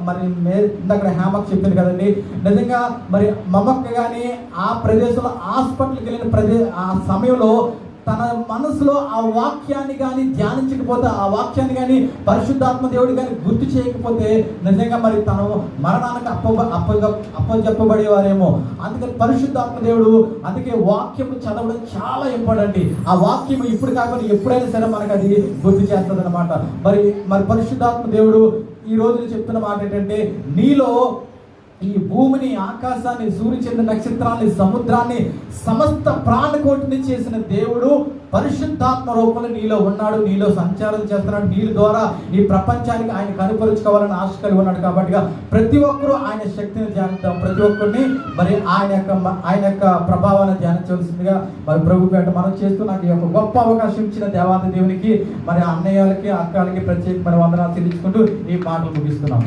మరి ఇందాక హేమక్ చెప్పింది కదండి, నిజంగా మరి మమ్మక్క కానీ ఆ ప్రదేశంలో హాస్పిటల్కి వెళ్ళిన ఆ సమయంలో తన మనసులో ఆ వాక్యాన్ని కానీ ధ్యానించకపోతే, ఆ వాక్యాన్ని కానీ పరిశుద్ధాత్మ దేవుడు కానీ గుర్తు చేయకపోతే నిజంగా మరి తను మరణానికి అప్పచెప్పబడేవారేమో. అందుకని పరిశుద్ధాత్మ దేవుడు, అందుకే వాక్యము చదవడం చాలా ఇంపార్టెంట్. ఆ వాక్యము ఇప్పుడు కాకుండా ఎప్పుడైనా సరే మనకు అది గుర్తు చేస్తుంది అనమాట. మరి పరిశుద్ధాత్మ దేవుడు ఈ రోజు చెప్తున్న మాట ఏంటంటే, నీలో ఈ భూమిని, ఆకాశాన్ని, సూర్యచంద్ర నక్షత్రాన్ని, సముద్రాన్ని, సమస్త ప్రాణకోటిని చేసిన దేవుడు పరిశుద్ధాత్మ రూపంలో నీలో ఉన్నాడు, నీలో సంచారం చేస్తున్నాడు. నీళ్ళ ద్వారా ఈ ప్రపంచానికి ఆయన కనుపరుచుకోవాలని ఆశ కలిగి ఉన్నాడు. కాబట్టి ప్రతి ఒక్కరూ ఆయన శక్తిని ధ్యానిద్దాం. ప్రతి ఒక్కరిని మరి ఆయన యొక్క ప్రభావాన్ని ధ్యానించవలసిందిగా మరి ప్రభుపేట మనం చేస్తూ నాకు ఈ యొక్క గొప్ప అవకాశం ఇచ్చిన దేవాది దేవునికి, మరి అన్నయ్యలకి, అక్కలకి ప్రత్యేకమైన వందనాలు చెల్లించుకుంటూ ఈ మాటలు ముగిస్తున్నాం.